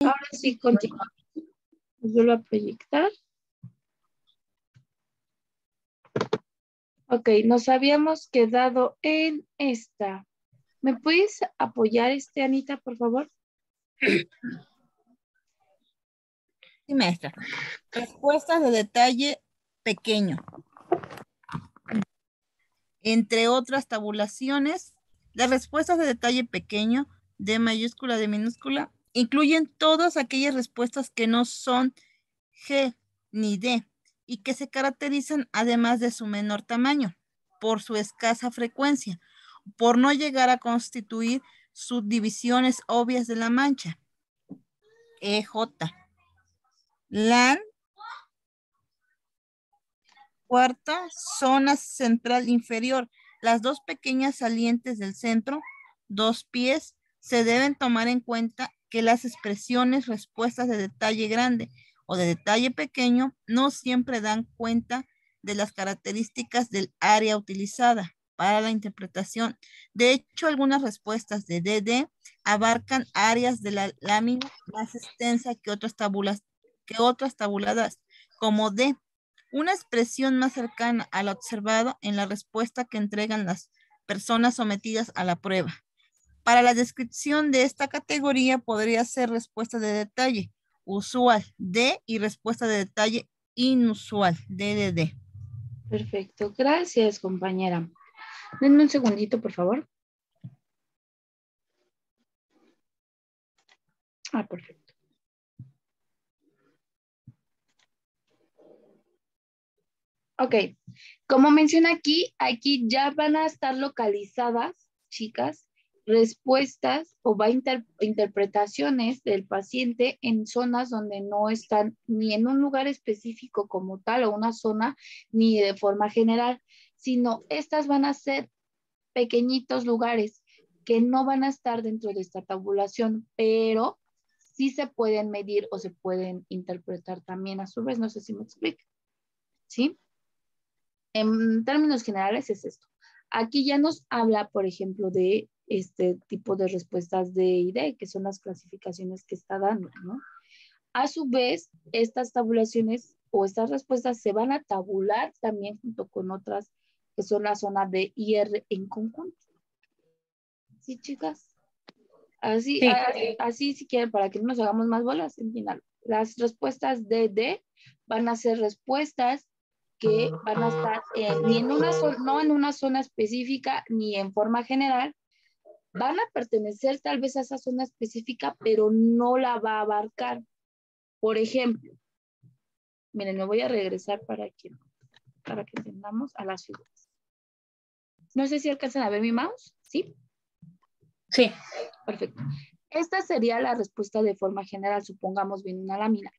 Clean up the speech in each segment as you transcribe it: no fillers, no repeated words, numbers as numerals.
Ahora sí, continúa. Vuelvo a proyectar. Ok, nos habíamos quedado en esta. ¿Me puedes apoyar, Anita, por favor? Sí, maestra. Respuestas de detalle pequeño. Entre otras tabulaciones, las respuestas de detalle pequeño, D mayúscula, D minúscula, incluyen todas aquellas respuestas que no son G ni D y que se caracterizan además de su menor tamaño, por su escasa frecuencia, por no llegar a constituir subdivisiones obvias de la mancha. EJ. LAN. Cuarta, zona central inferior. Las dos pequeñas salientes del centro, 2 pies, se deben tomar en cuenta que las expresiones respuestas de detalle grande o de detalle pequeño no siempre dan cuenta de las características del área utilizada para la interpretación. De hecho, algunas respuestas de DD abarcan áreas de la lámina más extensa que otras tabuladas, como D. Una expresión más cercana a lo observado en la respuesta que entregan las personas sometidas a la prueba. Para la descripción de esta categoría podría ser respuesta de detalle usual, D, y respuesta de detalle inusual, DDD. Perfecto, gracias, compañera. Denme un segundito, por favor. Perfecto. Ok, como menciona aquí ya van a estar localizadas, chicas, respuestas o interpretaciones del paciente en zonas donde no están ni en un lugar específico como tal o una zona, ni de forma general, sino estas van a ser pequeñitos lugares que no van a estar dentro de esta tabulación, pero sí se pueden medir o se pueden interpretar también a su vez. No sé si me explico, ¿sí? En términos generales es esto. Aquí ya nos habla, por ejemplo, de este tipo de respuestas D y D, que son las clasificaciones que está dando, ¿no? A su vez, estas tabulaciones o estas respuestas se van a tabular también junto con otras que son la zona D y R en conjunto. ¿Sí, chicas? Así, Sí. así si quieren, para que no nos hagamos más bolas, en final. Las respuestas de D van a ser respuestas que van a estar ni en una zona, no en una zona específica, ni en forma general. Van a pertenecer tal vez a esa zona específica, pero no la va a abarcar. Por ejemplo, miren, me voy a regresar para que entendamos a las figuras. No sé si alcanzan a ver mi mouse, ¿sí? Sí. Perfecto. Esta sería la respuesta de forma general. Supongamos viene una lámina.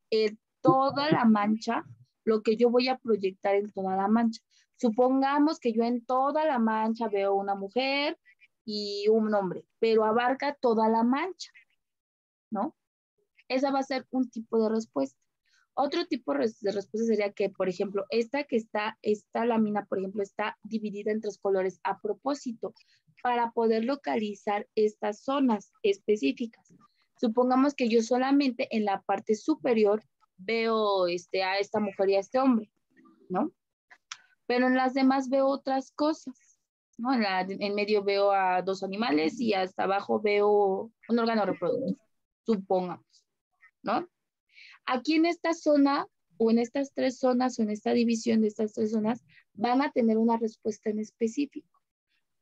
Toda la mancha, lo que yo voy a proyectar en toda la mancha. Supongamos que yo en toda la mancha veo una mujer y un hombre, pero abarca toda la mancha, ¿no? Esa va a ser un tipo de respuesta. Otro tipo de respuesta sería que, por ejemplo, esta lámina, por ejemplo, está dividida en 3 colores a propósito para poder localizar estas zonas específicas. Supongamos que yo solamente en la parte superior veo a esta mujer y a este hombre, ¿no? Pero en las demás veo otras cosas, ¿no? En medio veo a 2 animales y hasta abajo veo un órgano reproductor, supongamos, ¿no? Aquí en esta zona, o en estas 3 zonas, o en esta división de estas 3 zonas, van a tener una respuesta en específico.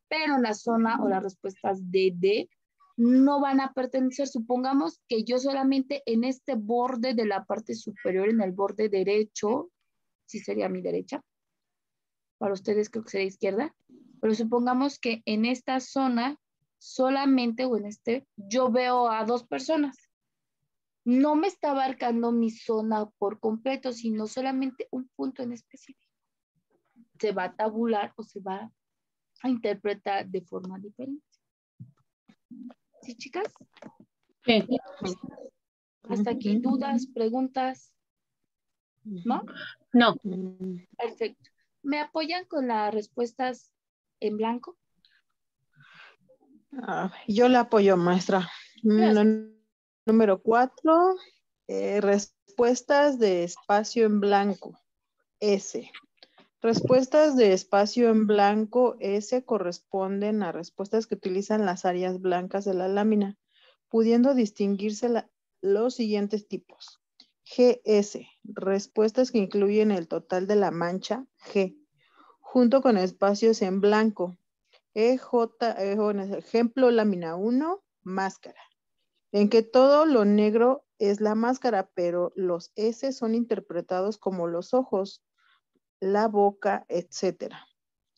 Pero la zona o las respuestas de D no van a pertenecer. Supongamos que yo solamente en este borde de la parte superior, en el borde derecho, sí sería mi derecha, para ustedes creo que sería izquierda, pero supongamos que en esta zona solamente, o en yo veo a 2 personas. No me está abarcando mi zona por completo, sino solamente un punto en específico. Se va a tabular o se va a interpretar de forma diferente. ¿Sí, chicas? Sí. Hasta aquí, dudas, preguntas, ¿no? No. Perfecto. ¿Me apoyan con las respuestas en blanco? Yo le apoyo, maestra. Gracias. Número 4, respuestas de espacio en blanco, S. Respuestas de espacio en blanco S corresponden a respuestas que utilizan las áreas blancas de la lámina, pudiendo distinguirse los siguientes tipos. GS, respuestas que incluyen el total de la mancha G, junto con espacios en blanco. Ejemplo, lámina 1, máscara, en que todo lo negro es la máscara, pero los S son interpretados como los ojos, la boca, etc.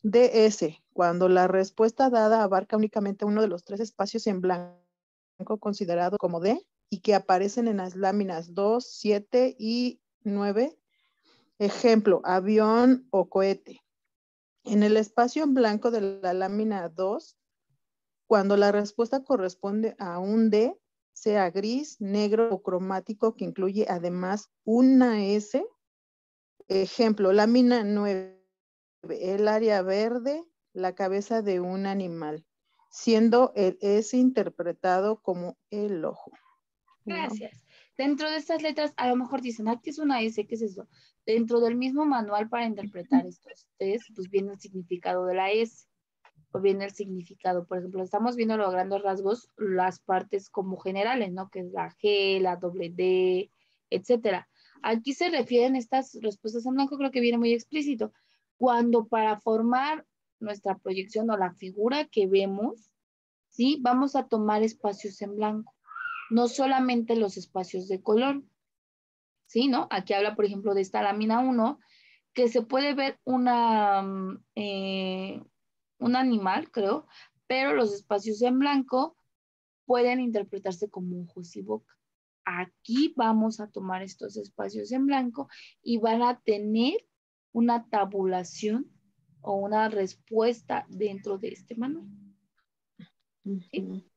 DS, cuando la respuesta dada abarca únicamente uno de los 3 espacios en blanco considerado como D y que aparecen en las láminas 2, 7 y 9. Ejemplo, avión o cohete. En el espacio en blanco de la lámina 2, cuando la respuesta corresponde a un D, sea gris, negro o cromático que incluye además una S. Ejemplo, lámina 9, el área verde, la cabeza de un animal, siendo el S interpretado como el ojo. Gracias. Dentro de estas letras, a lo mejor dicen, ¿qué es una S? ¿Qué es eso? Dentro del mismo manual para interpretar estos test, pues viene el significado de la S, o viene el significado, por ejemplo, estamos viendo los grandes rasgos, las partes como generales, ¿no? Que es la G, la doble D, etcétera. Aquí se refieren estas respuestas en blanco, creo que viene muy explícito. Cuando para formar nuestra proyección o la figura que vemos, ¿sí? Vamos a tomar espacios en blanco. No solamente los espacios de color, ¿sí? ¿No? Aquí habla, por ejemplo, de esta lámina 1, que se puede ver un animal, creo, pero los espacios en blanco pueden interpretarse como ojos y boca. Aquí vamos a tomar estos espacios en blanco y van a tener una tabulación o una respuesta dentro de este manual. ¿Sí?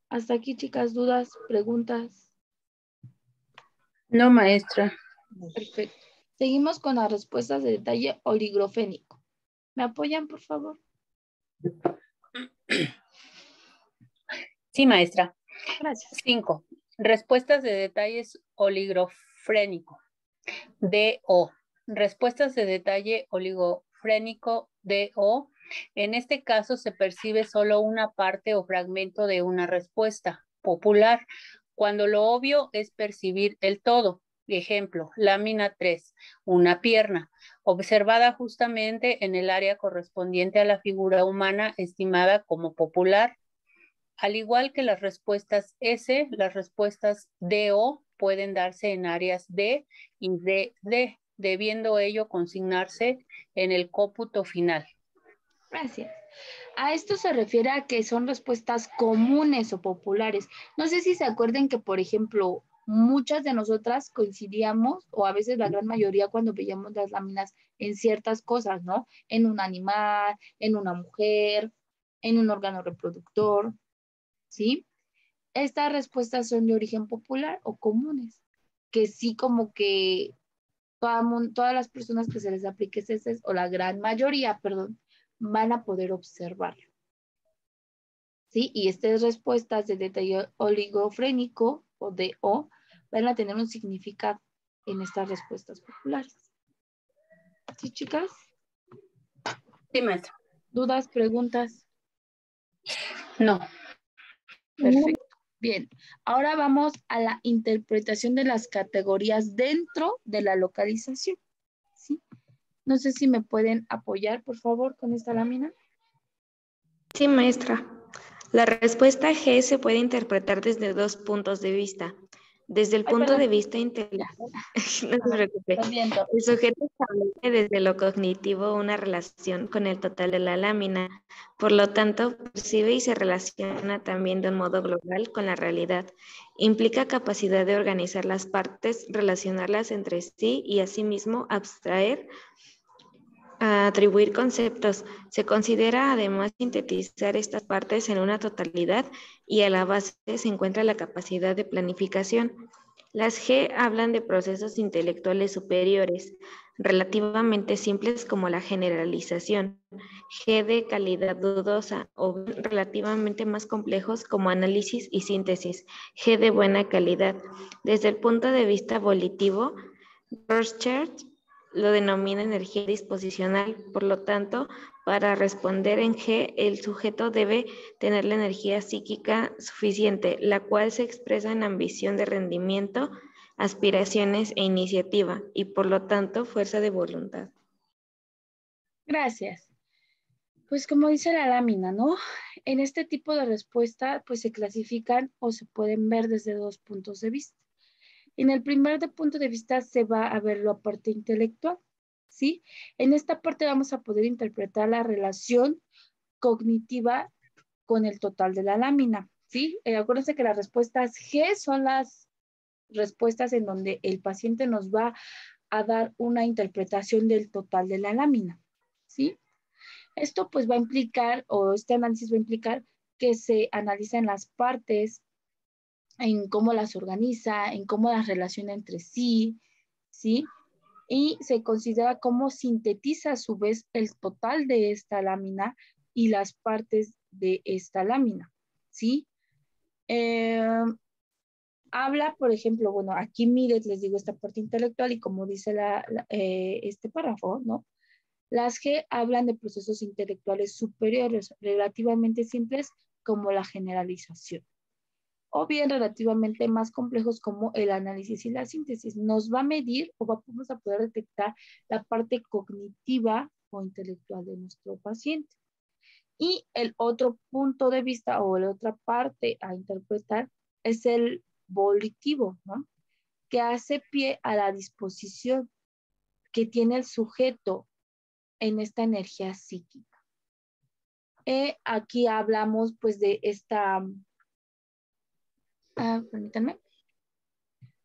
Hasta aquí, chicas, dudas, preguntas. No, maestra. Perfecto. Seguimos con las respuestas de detalle oligofrénico. ¿Me apoyan, por favor? Sí, maestra. Gracias. 5. Respuestas de detalles oligofrénico. DO. Respuestas de detalle oligofrénico DO. En este caso se percibe solo una parte o fragmento de una respuesta popular, cuando lo obvio es percibir el todo. Ejemplo, lámina 3, una pierna, observada justamente en el área correspondiente a la figura humana estimada como popular. Al igual que las respuestas S, las respuestas DO pueden darse en áreas D y DD, debiendo ello consignarse en el cómputo final. Gracias. A esto se refiere a que son respuestas comunes o populares. No sé si se acuerdan que, por ejemplo, muchas de nosotras coincidíamos, o a veces la gran mayoría cuando veíamos las láminas en ciertas cosas, ¿no? En un animal, en una mujer, en un órgano reproductor, ¿sí? Estas respuestas son de origen popular o comunes, que sí como que todas las personas que se les aplique ese test, o la gran mayoría, perdón, van a poder observarlo. ¿Sí? Y estas respuestas de detalle oligofrénico o DO van a tener un significado en estas respuestas populares. ¿Sí, chicas? Sí, maestra. ¿Dudas, preguntas? No. Perfecto. Bien, ahora vamos a la interpretación de las categorías dentro de la localización. ¿Sí? No sé si me pueden apoyar, por favor, con esta lámina. Sí, maestra. La respuesta G se puede interpretar desde 2 puntos de vista. Desde el punto de vista intelectual, no se preocupe, el sujeto establece desde lo cognitivo una relación con el total de la lámina, por lo tanto, percibe y se relaciona también de un modo global con la realidad. Implica capacidad de organizar las partes, relacionarlas entre sí y asimismo abstraer, atribuir conceptos. Se considera además sintetizar estas partes en una totalidad y a la base se encuentra la capacidad de planificación. Las G hablan de procesos intelectuales superiores, relativamente simples como la generalización, G de calidad dudosa, o bien relativamente más complejos como análisis y síntesis, G de buena calidad. Desde el punto de vista volitivo, Rorschach lo denomina energía disposicional, por lo tanto, para responder en G, el sujeto debe tener la energía psíquica suficiente, la cual se expresa en ambición de rendimiento, aspiraciones e iniciativa, y por lo tanto, fuerza de voluntad. Gracias. Pues como dice la lámina, ¿no? En este tipo de respuesta, pues se clasifican o se pueden ver desde dos puntos de vista. En el primer punto de vista se va a ver la parte intelectual, ¿sí? En esta parte vamos a poder interpretar la relación cognitiva con el total de la lámina, ¿sí? Acuérdense que las respuestas G son las respuestas en donde el paciente nos va a dar una interpretación del total de la lámina, ¿sí? Esto pues va a implicar, o este análisis va a implicar que se analicen las partes, en cómo las organiza, en cómo las relaciona entre sí, ¿sí? Y se considera cómo sintetiza a su vez el total de esta lámina y las partes de esta lámina, ¿sí? Habla, por ejemplo, bueno, aquí mire, les digo esta parte intelectual y como dice este párrafo, ¿no? Las G hablan de procesos intelectuales superiores, relativamente simples como la generalización, o bien relativamente más complejos como el análisis y la síntesis. Nos va a medir o vamos a poder detectar la parte cognitiva o intelectual de nuestro paciente. Y el otro punto de vista o la otra parte a interpretar es el volitivo, ¿no? Que hace pie a la disposición que tiene el sujeto en esta energía psíquica. Aquí hablamos pues de esta, permítanme,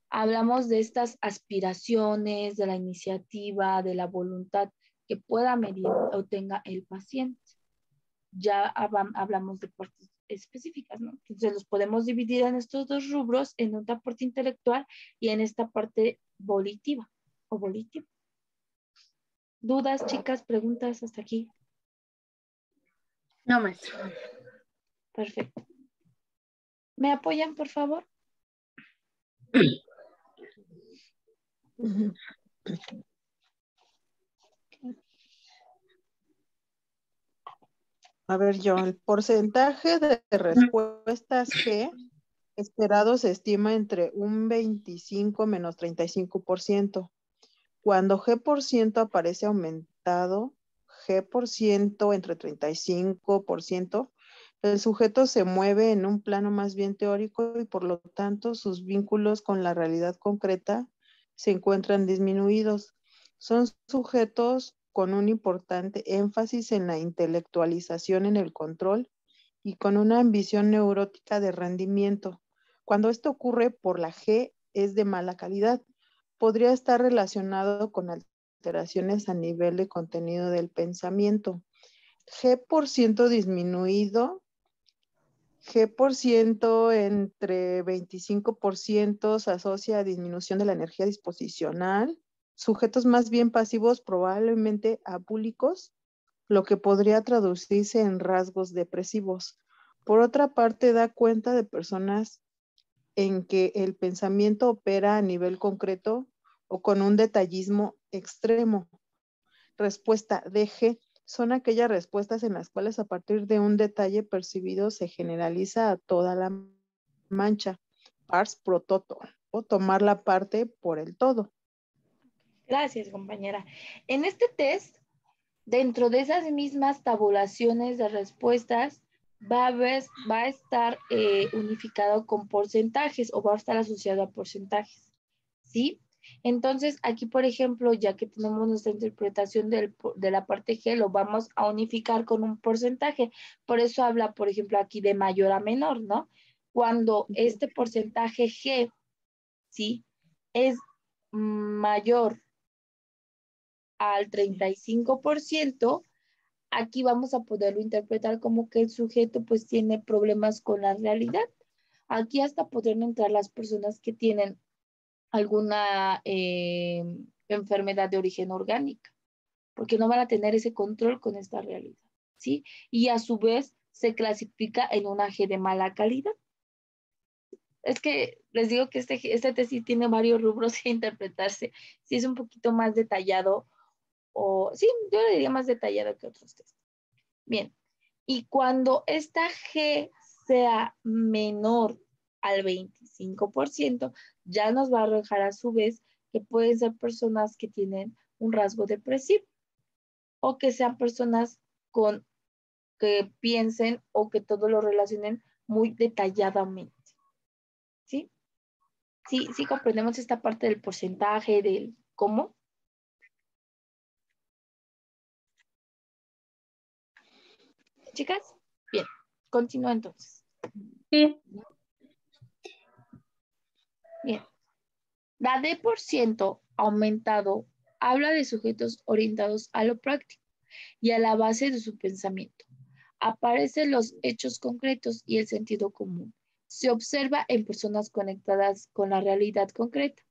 hablamos de estas aspiraciones, de la iniciativa, de la voluntad que pueda medir o tenga el paciente. Ya hablamos de partes específicas, ¿no? Entonces los podemos dividir en estos dos rubros, en una parte intelectual y en esta parte volitiva o volitiva. ¿Dudas, chicas? ¿Preguntas hasta aquí? No, maestro. Perfecto. ¿Me apoyan, por favor? A ver, yo, el porcentaje de respuestas G esperado se estima entre un 25 menos 35%. Cuando G% aparece aumentado, G% entre 35%, el sujeto se mueve en un plano más bien teórico y por lo tanto sus vínculos con la realidad concreta se encuentran disminuidos. Son sujetos con un importante énfasis en la intelectualización en el control y con una ambición neurótica de rendimiento. Cuando esto ocurre por la G es de mala calidad. Podría estar relacionado con alteraciones a nivel de contenido del pensamiento. G% disminuido, G% entre 25% se asocia a disminución de la energía disposicional. Sujetos más bien pasivos, probablemente abúlicos, lo que podría traducirse en rasgos depresivos. Por otra parte, da cuenta de personas en que el pensamiento opera a nivel concreto o con un detallismo extremo. Respuesta DG son aquellas respuestas en las cuales a partir de un detalle percibido se generaliza a toda la mancha. Pars pro toto, o tomar la parte por el todo. Gracias, compañera. En este test, dentro de esas mismas tabulaciones de respuestas, va a estar unificado con porcentajes o va a estar asociado a porcentajes, ¿sí? Entonces, aquí, por ejemplo, ya que tenemos nuestra interpretación de la parte G, lo vamos a unificar con un porcentaje. Por eso habla, por ejemplo, aquí de mayor a menor, ¿no? Cuando este porcentaje G, ¿sí? Es mayor al 35%, aquí vamos a poderlo interpretar como que el sujeto pues tiene problemas con la realidad. Aquí hasta podrían entrar las personas que tienen alguna enfermedad de origen orgánica, porque no van a tener ese control con esta realidad, ¿sí? Y a su vez se clasifica en una G de mala calidad. Es que les digo que este tesis tiene varios rubros a interpretarse. Sí es un poquito más detallado, o sí, yo le diría más detallado que otros tests. Bien, y cuando esta G sea menor al 25%, ya nos va a arrojar a su vez que pueden ser personas que tienen un rasgo depresivo o que sean personas que piensen o que todo lo relacionen muy detalladamente. ¿Sí? Sí comprendemos esta parte del porcentaje, del cómo. Chicas, bien, continúa entonces. Sí. Bien. La D% aumentado habla de sujetos orientados a lo práctico y a la base de su pensamiento. Aparecen los hechos concretos y el sentido común. Se observa en personas conectadas con la realidad concreta,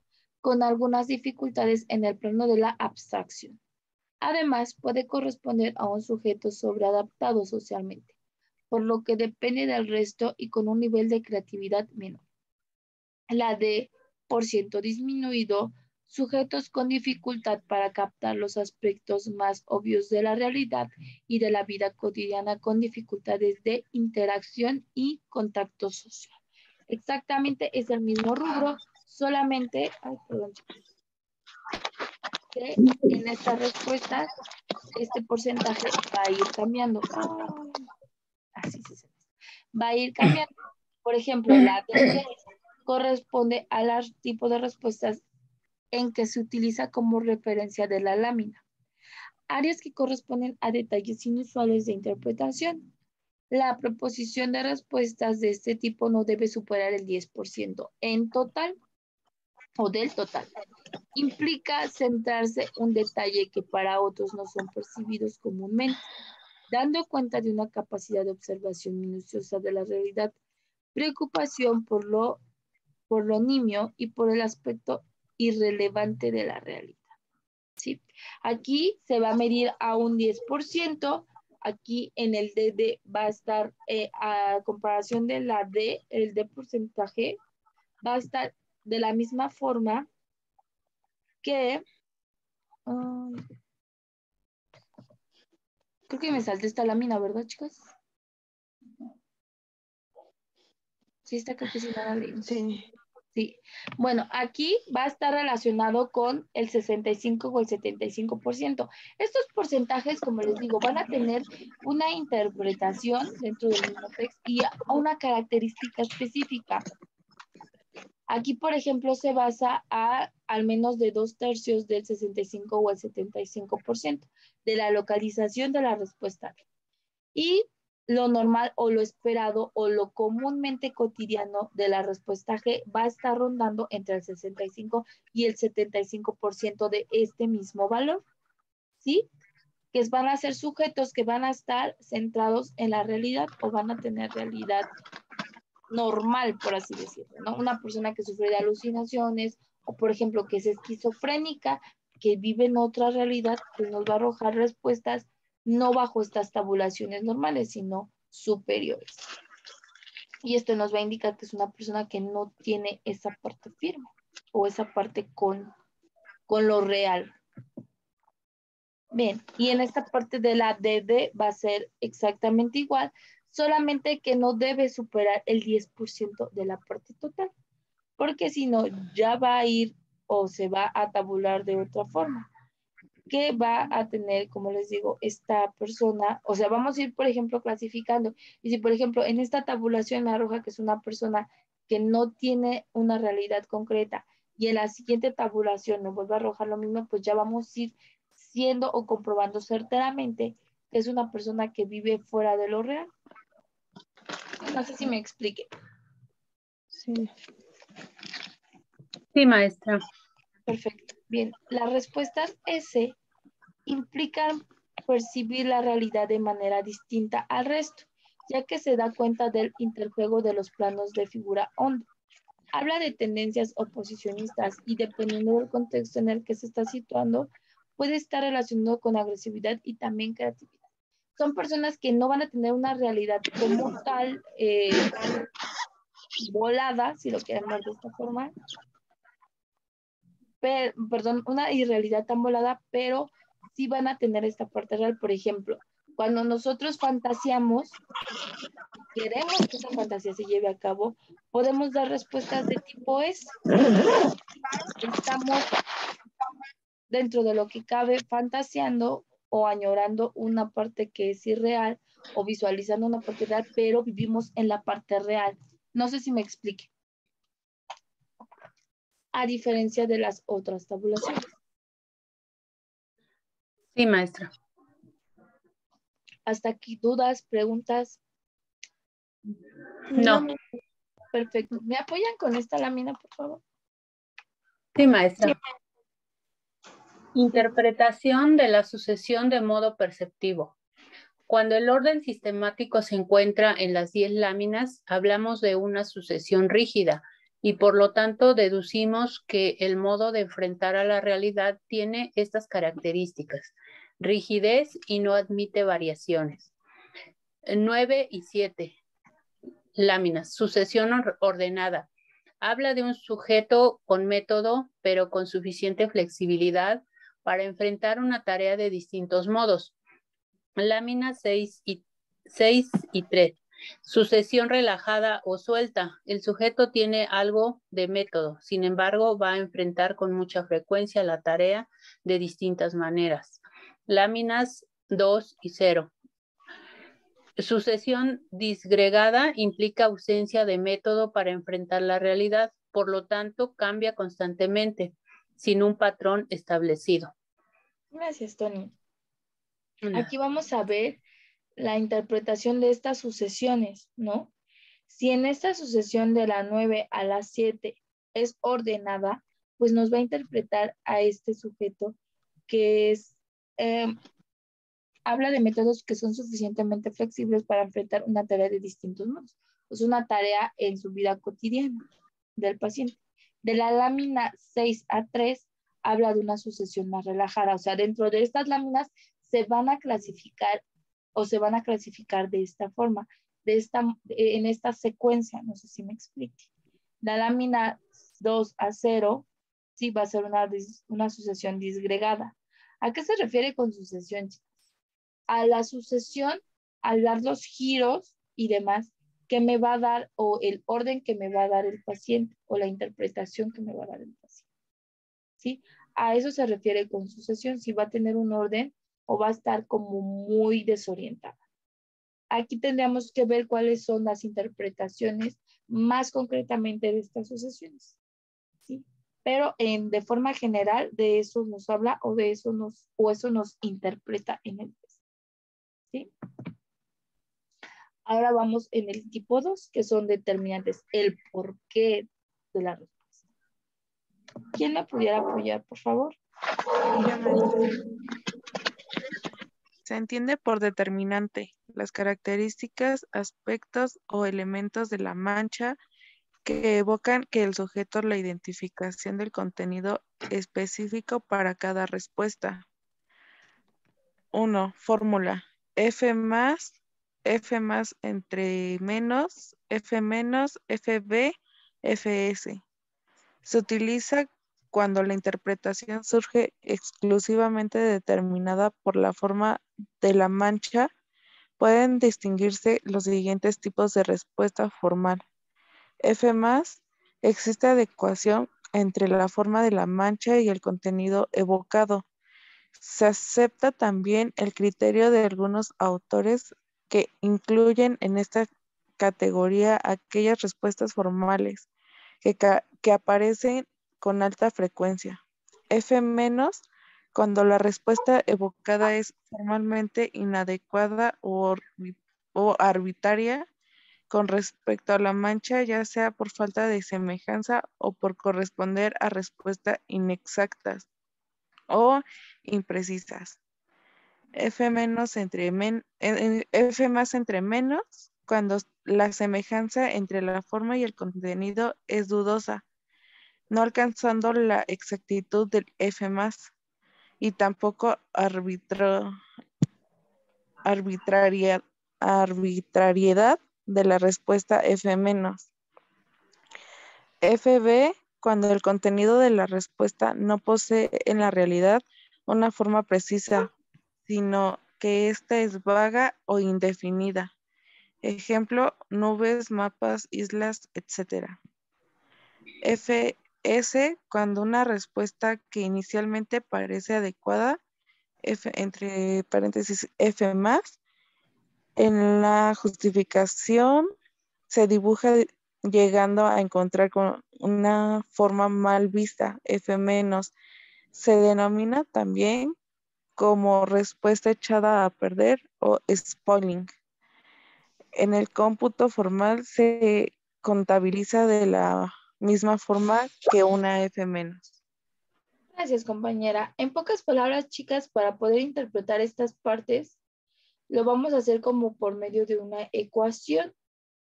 con algunas dificultades en el plano de la abstracción. Además, puede corresponder a un sujeto sobreadaptado socialmente, por lo que depende del resto y con un nivel de creatividad menor. La D % disminuido, sujetos con dificultad para captar los aspectos más obvios de la realidad y de la vida cotidiana con dificultades de interacción y contacto social. Exactamente es el mismo rubro, solamente, que en estas respuestas este porcentaje va a ir cambiando. Así se va a ir cambiando. Por ejemplo, la D corresponde al tipo de respuestas en que se utiliza como referencia de la lámina. Áreas que corresponden a detalles inusuales de interpretación. La proposición de respuestas de este tipo no debe superar el 10% en total o del total. Implica centrarse un detalle que para otros no son percibidos comúnmente, dando cuenta de una capacidad de observación minuciosa de la realidad, preocupación por lo nimio y por el aspecto irrelevante de la realidad. ¿Sí? Aquí se va a medir a un 10%, aquí en el D va a estar, a comparación de la D, el D porcentaje va a estar de la misma forma que, creo que me salté esta lámina, ¿verdad, chicas? Sí, esta creo que sí la leímos. Sí. Sí. Bueno, aquí va a estar relacionado con el 65 o el 75%. Estos porcentajes, como les digo, van a tener una interpretación dentro del mismo texto y una característica específica. Aquí, por ejemplo, se basa al menos de 2/3 del 65 o el 75% de la localización de la respuesta. Y lo normal o lo esperado o lo comúnmente cotidiano de la respuesta G va a estar rondando entre el 65 y el 75% de este mismo valor, ¿sí? Que van a ser sujetos que van a estar centrados en la realidad o van a tener realidad normal, por así decirlo, ¿no? Una persona que sufre de alucinaciones o, por ejemplo, que es esquizofrénica, que vive en otra realidad, pues nos va a arrojar respuestas no bajo estas tabulaciones normales, sino superiores. Y esto nos va a indicar que es una persona que no tiene esa parte firme o esa parte con lo real. Bien, y en esta parte de la DD va a ser exactamente igual, solamente que no debe superar el 10% de la parte total, porque si no, ya va a ir o se va a tabular de otra forma, que va a tener, como les digo, esta persona, o sea, vamos a ir, por ejemplo, clasificando, y si, por ejemplo, en esta tabulación me arroja que es una persona que no tiene una realidad concreta, y en la siguiente tabulación me vuelve a arrojar lo mismo, pues ya vamos a ir siendo o comprobando certeramente que es una persona que vive fuera de lo real. No sé si me explique. Sí. Sí, maestra. Perfecto. Bien, las respuestas S implican percibir la realidad de manera distinta al resto, ya que se da cuenta del interjuego de los planos de figura onda. Habla de tendencias oposicionistas y dependiendo del contexto en el que se está situando, puede estar relacionado con agresividad y también creatividad. Son personas que no van a tener una realidad como tal volada, si lo quieren ver de esta forma, perdón, una irrealidad tan volada, pero sí van a tener esta parte real. Por ejemplo, cuando nosotros fantaseamos, queremos que esa fantasía se lleve a cabo, podemos dar respuestas de tipo S. Estamos dentro de lo que cabe fantaseando o añorando una parte que es irreal o visualizando una parte real, pero vivimos en la parte real. No sé si me explique. A diferencia de las otras tabulaciones. Sí, maestra. Hasta aquí, dudas, preguntas. No. Perfecto. ¿Me apoyan con esta lámina, por favor? Sí, maestra. Sí. Interpretación de la sucesión de modo perceptivo. Cuando el orden sistemático se encuentra en las 10 láminas, hablamos de una sucesión rígida y por lo tanto deducimos que el modo de enfrentar a la realidad tiene estas características: rigidez y no admite variaciones. 9 y 7 láminas, sucesión ordenada. Habla de un sujeto con método, pero con suficiente flexibilidad para enfrentar una tarea de distintos modos. Láminas 6 y 3. Sucesión relajada o suelta. El sujeto tiene algo de método, sin embargo, va a enfrentar con mucha frecuencia la tarea de distintas maneras. Láminas 2 y 0. Sucesión disgregada implica ausencia de método para enfrentar la realidad, por lo tanto, cambia constantemente, sin un patrón establecido. Gracias, Tony. Aquí vamos a ver la interpretación de estas sucesiones, ¿no? Si en esta sucesión de la 9 a la 7 es ordenada, pues nos va a interpretar a este sujeto que es, habla de métodos que son suficientemente flexibles para enfrentar una tarea de distintos modos. Es una tarea en su vida cotidiana del paciente. De la lámina 6 a 3 habla de una sucesión más relajada. O sea, dentro de estas láminas se van a clasificar de esta forma, en esta secuencia. No sé si me explique. La lámina 2 a 0 sí va a ser una sucesión disgregada. ¿A qué se refiere con sucesión, chicos? A la sucesión, al dar los giros y demás que me va a dar, o el orden que me va a dar el paciente, o la interpretación que me va a dar el paciente. ¿Sí? A eso se refiere con sucesión, si va a tener un orden o va a estar como muy desorientada. Aquí tendríamos que ver cuáles son las interpretaciones más concretamente de estas sucesiones. ¿Sí? Pero de forma general de eso nos habla o eso nos interpreta en el test. ¿Sí? Ahora vamos en el tipo 2, que son determinantes, el porqué de la respuesta. ¿Quién me pudiera apoyar, por favor? Se entiende por determinante las características, aspectos o elementos de la mancha que evocan que el sujeto la identificación del contenido específico para cada respuesta. 1. Fórmula. F más entre menos, F menos, FB, FS. Se utiliza cuando la interpretación surge exclusivamente determinada por la forma de la mancha. Pueden distinguirse los siguientes tipos de respuesta formal. F más, existe adecuación entre la forma de la mancha y el contenido evocado. Se acepta también el criterio de algunos autores que incluyen en esta categoría aquellas respuestas formales que aparecen con alta frecuencia. F menos, cuando la respuesta evocada es formalmente inadecuada o arbitraria con respecto a la mancha, ya sea por falta de semejanza o por corresponder a respuestas inexactas o imprecisas. F más entre menos, cuando la semejanza entre la forma y el contenido es dudosa, no alcanzando la exactitud del F+, y tampoco arbitrariedad de la respuesta F-. FB, cuando el contenido de la respuesta no posee en la realidad una forma precisa, sino que ésta es vaga o indefinida. Ejemplo, nubes, mapas, islas, etc. FS, cuando una respuesta que inicialmente parece adecuada, entre paréntesis F+, en la justificación se dibuja llegando a encontrar con una forma mal vista, F-. Se denomina también como respuesta echada a perder o spoiling. En el cómputo formal se contabiliza de la misma forma que una F-. Gracias, compañera. En pocas palabras, chicas, para poder interpretar estas partes, lo vamos a hacer como por medio de una ecuación,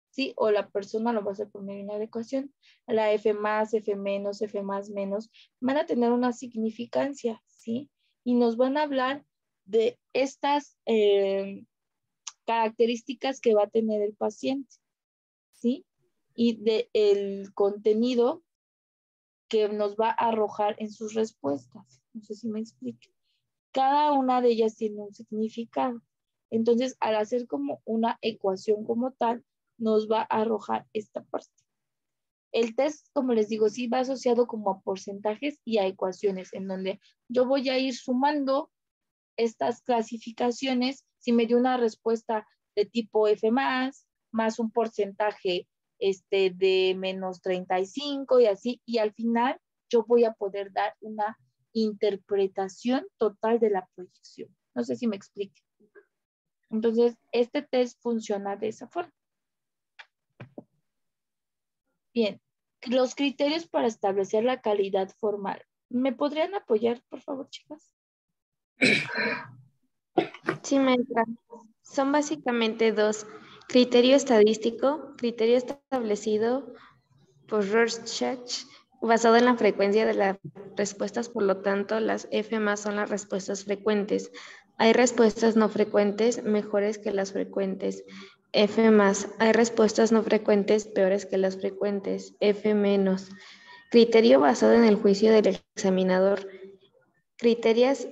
¿sí? O la persona lo va a hacer por medio de una ecuación. La F+, F-, F+, menos, van a tener una significancia, ¿sí? Y nos van a hablar de estas características que va a tener el paciente, ¿sí? Y del contenido que nos va a arrojar en sus respuestas. No sé si me explico. Cada una de ellas tiene un significado. Entonces, al hacer como una ecuación como tal, nos va a arrojar esta parte. El test, como les digo, sí va asociado como a porcentajes y a ecuaciones, en donde yo voy a ir sumando estas clasificaciones. Si me dio una respuesta de tipo F+, más un porcentaje de menos 35 y así, y al final yo voy a poder dar una interpretación total de la proyección. No sé si me explique. Entonces, este test funciona de esa forma. Bien, los criterios para establecer la calidad formal. ¿Me podrían apoyar, por favor, chicas? Sí, maestra. Son básicamente dos. Criterio estadístico, criterio establecido por Rorschach, basado en la frecuencia de las respuestas, por lo tanto, las F+ son las respuestas frecuentes. Hay respuestas no frecuentes mejores que las frecuentes. F+. Hay respuestas no frecuentes peores que las frecuentes. F-. Criterio basado en el juicio del examinador. Críticas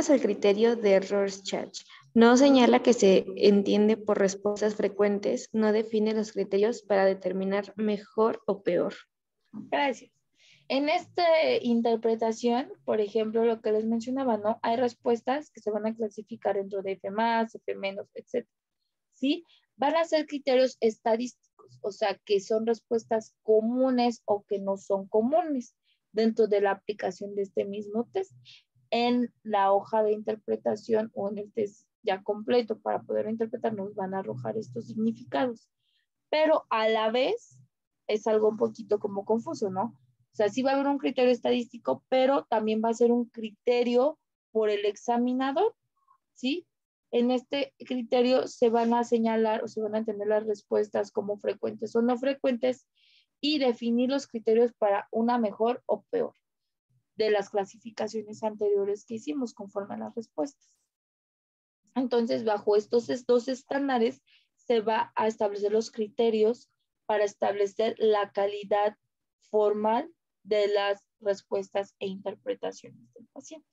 al criterio de Rorschach. No señala que se entiende por respuestas frecuentes, no define los criterios para determinar mejor o peor. Gracias. En esta interpretación, por ejemplo, lo que les mencionaba, ¿no? Hay respuestas que se van a clasificar dentro de F+, F-, etc. ¿Sí? Van a ser criterios estadísticos, o sea, que son respuestas comunes o que no son comunes dentro de la aplicación de este mismo test. En la hoja de interpretación o en el test ya completo para poder interpretar nos van a arrojar estos significados. Pero a la vez es algo un poquito como confuso, ¿no? O sea, sí va a haber un criterio estadístico, pero también va a ser un criterio por el examinador, ¿sí? En este criterio se van a señalar o se van a entender las respuestas como frecuentes o no frecuentes y definir los criterios para una mejor o peor de las clasificaciones anteriores que hicimos conforme a las respuestas. Entonces, bajo estos dos estándares se va a establecer los criterios para establecer la calidad formal de las respuestas e interpretaciones del paciente.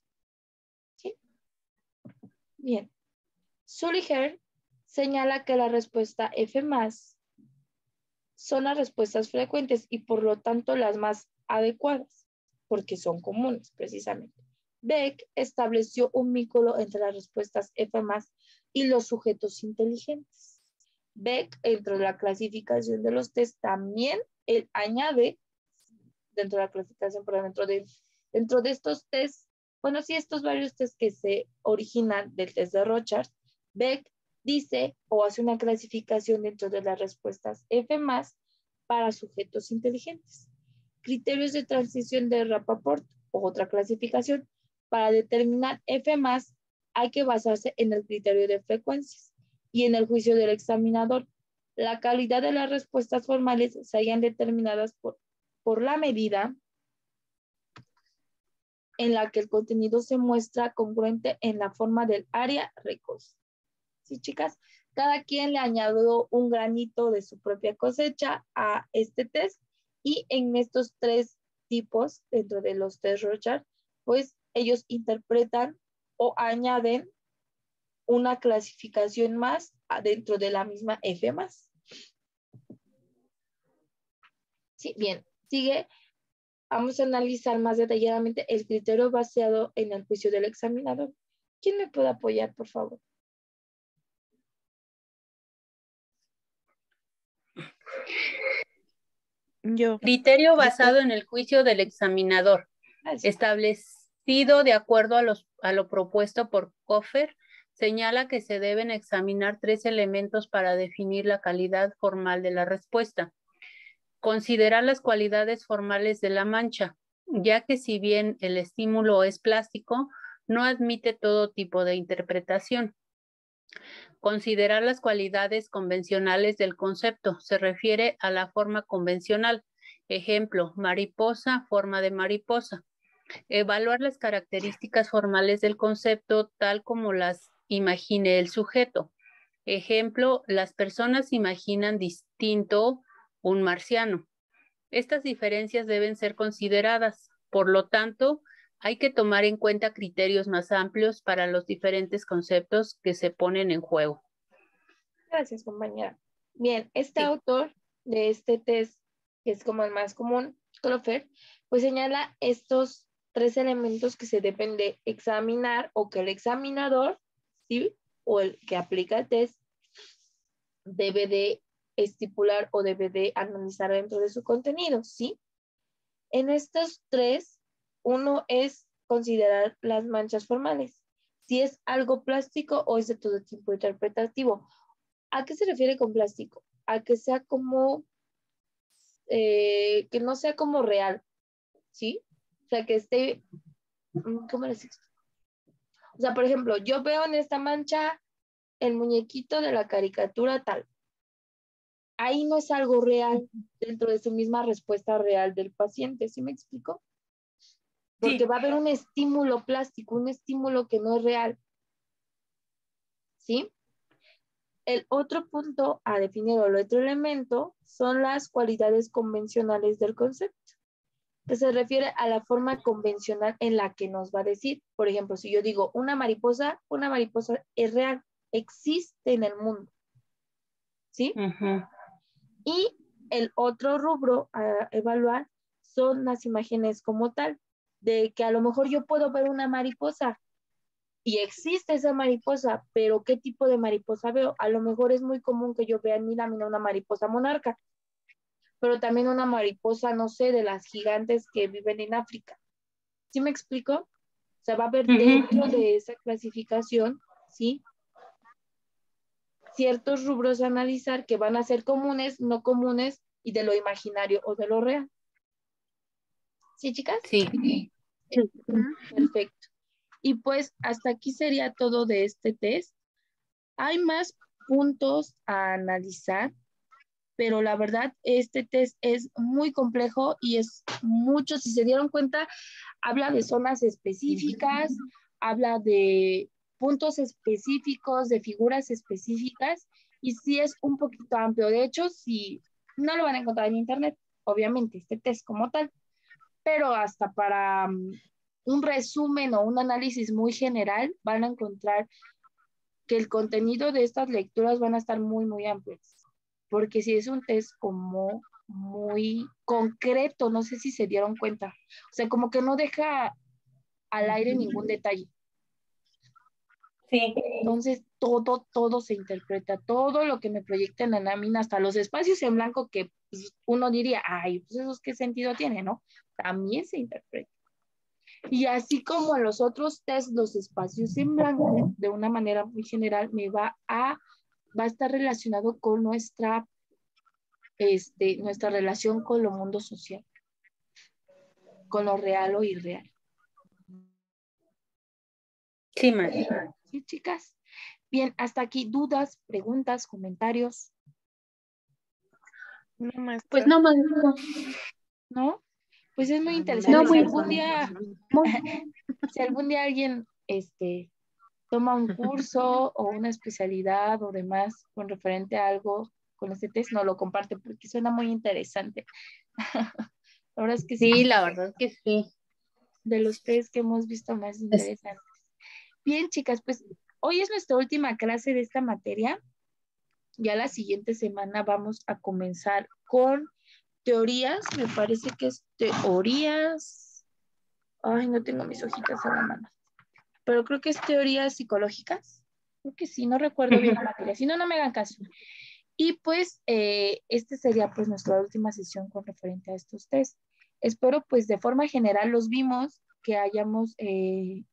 ¿Sí? Bien. Sulliher señala que la respuesta F+ son las respuestas frecuentes y por lo tanto las más adecuadas, porque son comunes precisamente. Beck estableció un vínculo entre las respuestas F+ y los sujetos inteligentes. Beck, dentro de la clasificación de los test, también él añade, dentro de la clasificación, pero dentro de estos tests, bueno, sí, estos varios tests que se originan del test de Rorschach, Beck dice o hace una clasificación dentro de las respuestas F+ para sujetos inteligentes. Criterios de transición de Rappaport o otra clasificación. Para determinar F+, hay que basarse en el criterio de frecuencias. y en el juicio del examinador. La calidad de las respuestas formales se hallan determinadas por la medida en la que el contenido se muestra congruente en la forma del área recurso. ¿Sí, chicas? Cada quien le añadió un granito de su propia cosecha a este test y en estos 3 tipos dentro de los test Rorschach, pues ellos interpretan o añaden una clasificación más dentro de la misma F+. Sí, bien. Sigue. Vamos a analizar más detalladamente el criterio basado en el juicio del examinador. ¿Quién me puede apoyar, por favor? Yo. Criterio basado en el juicio del examinador, establecido de acuerdo a lo propuesto por Coffer, señala que se deben examinar 3 elementos para definir la calidad formal de la respuesta. Considerar las cualidades formales de la mancha, ya que si bien el estímulo es plástico, no admite todo tipo de interpretación. Considerar las cualidades convencionales del concepto, se refiere a la forma convencional. Ejemplo, mariposa, forma de mariposa. Evaluar las características formales del concepto tal como las imagine el sujeto. Ejemplo, las personas imaginan distinto un marciano. Estas diferencias deben ser consideradas. Por lo tanto, hay que tomar en cuenta criterios más amplios para los diferentes conceptos que se ponen en juego. Gracias, compañera. Bien, autor de este test, que es como el más común, Coffer, pues señala estos 3 elementos que se deben de examinar o que el examinador, ¿sí? O el que aplica el test, debe de estipular o debe de analizar dentro de su contenido, ¿sí? En estos 3, uno es considerar las manchas formales, si es algo plástico o es de todo tipo interpretativo. ¿A qué se refiere con plástico? A que sea como, que no sea como real, ¿sí? O sea, que esté, ¿cómo les explico? O sea, por ejemplo, yo veo en esta mancha el muñequito de la caricatura tal. Ahí no es algo real dentro de su misma respuesta real del paciente, ¿sí me explico? Porque va a haber un estímulo plástico, un estímulo que no es real, ¿sí? El otro punto a definir o el otro elemento son las cualidades convencionales del concepto, que se refiere a la forma convencional en la que nos va a decir. Por ejemplo, si yo digo una mariposa es real, existe en el mundo, ¿sí? Y el otro rubro a evaluar son las imágenes como tal, de que a lo mejor yo puedo ver una mariposa y existe esa mariposa, pero ¿qué tipo de mariposa veo? A lo mejor es muy común que yo vea en mi lámina una mariposa monarca, pero también una mariposa, no sé, de las gigantes que viven en África. ¿Sí me explico? O sea, va a haber dentro de esa clasificación, ¿sí? Ciertos rubros a analizar que van a ser comunes, no comunes, y de lo imaginario o de lo real. ¿Sí, chicas? Sí. Perfecto. Y pues hasta aquí sería todo de este test. Hay más puntos a analizar, pero la verdad este test es muy complejo y es mucho, si se dieron cuenta, habla de zonas específicas, habla de puntos específicos, de figuras específicas, y sí es un poquito amplio. De hecho, si no lo van a encontrar en internet, obviamente, este test como tal, pero hasta para un resumen o un análisis muy general, van a encontrar que el contenido de estas lecturas van a estar muy, muy amplios, porque si es un test como muy concreto, no sé si se dieron cuenta, o sea, como que no deja al aire ningún detalle. Sí. Entonces, todo se interpreta, todo lo que me proyecta en la lámina, hasta los espacios en blanco que pues, uno diría, ay, pues esos qué sentido tiene, ¿no? También se interpreta. Y así como en los otros test, los espacios en blanco, de una manera muy general, va a estar relacionado con nuestra relación con lo mundo social, con lo real o irreal. Sí, María. ¿Sí, chicas? Bien, hasta aquí, dudas, preguntas, comentarios, No, maestra. Pues no, maestra. ¿no? Pues es muy No, interesante. No, Si muy algún día, si algún día alguien toma un curso o una especialidad o demás con referente a algo con este test, no lo comparte porque suena muy interesante. La verdad es que Sí, sí, la verdad es que sí. de los test que hemos visto más interesantes. Bien, chicas, pues hoy es nuestra última clase de esta materia. Ya la siguiente semana vamos a comenzar con teorías, me parece que es teorías. Ay, no tengo mis hojitas a la mano. Pero creo que es teorías psicológicas. Creo que sí, no recuerdo bien la materia. Si no, no me hagan caso. Y pues, este sería pues nuestra última sesión con referente a estos test. Espero pues de forma general los vimos, que hayamos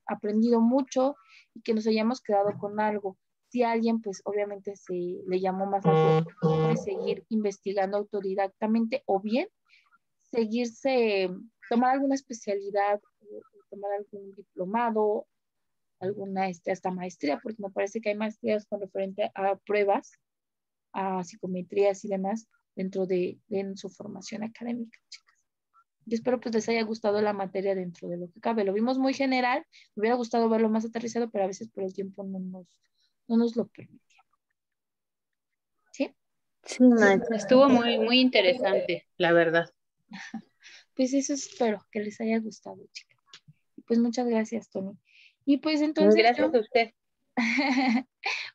aprendido mucho y que nos hayamos quedado con algo. Si a alguien pues obviamente se le llamó más la atención, puede seguir investigando autodidactamente o bien seguirse, tomar alguna especialidad, tomar algún diplomado, alguna hasta maestría, porque me parece que hay maestrías con referente a pruebas, a psicometrías y demás dentro de su formación académica, chicas. Yo espero pues les haya gustado la materia dentro de lo que cabe. Lo vimos muy general, me hubiera gustado verlo más aterrizado, pero a veces por el tiempo no nos lo permitía. ¿Sí? Sí, maestra, estuvo muy, muy interesante, la verdad. Pues eso espero que les haya gustado, chicas. Pues muchas gracias, Tony. Y pues entonces... Gracias a usted.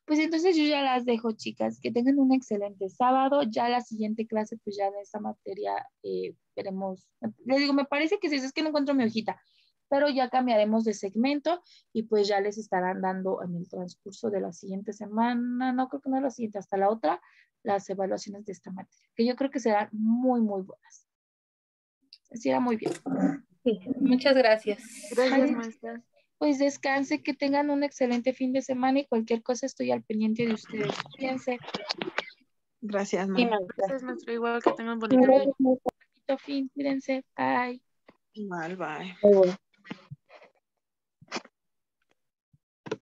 Pues entonces yo ya las dejo, chicas. Que tengan un excelente sábado. Ya la siguiente clase, pues ya de esta materia veremos. Les digo, me parece que sí, es que no encuentro mi hojita, pero ya cambiaremos de segmento y pues ya les estarán dando en el transcurso de la siguiente semana, no creo que no la siguiente, hasta la otra, las evaluaciones de esta materia, que yo creo que serán muy, muy buenas. Así era muy bien. Sí, muchas gracias. Gracias, maestra. Pues descanse, que tengan un excelente fin de semana y cualquier cosa estoy al pendiente de ustedes. Cuídense. Gracias, Sí, maestra. maestra. Gracias, maestra. Igual que tengan bonito día. Bonito fin, cuídense. Bye. Mal, bye. Muy bueno.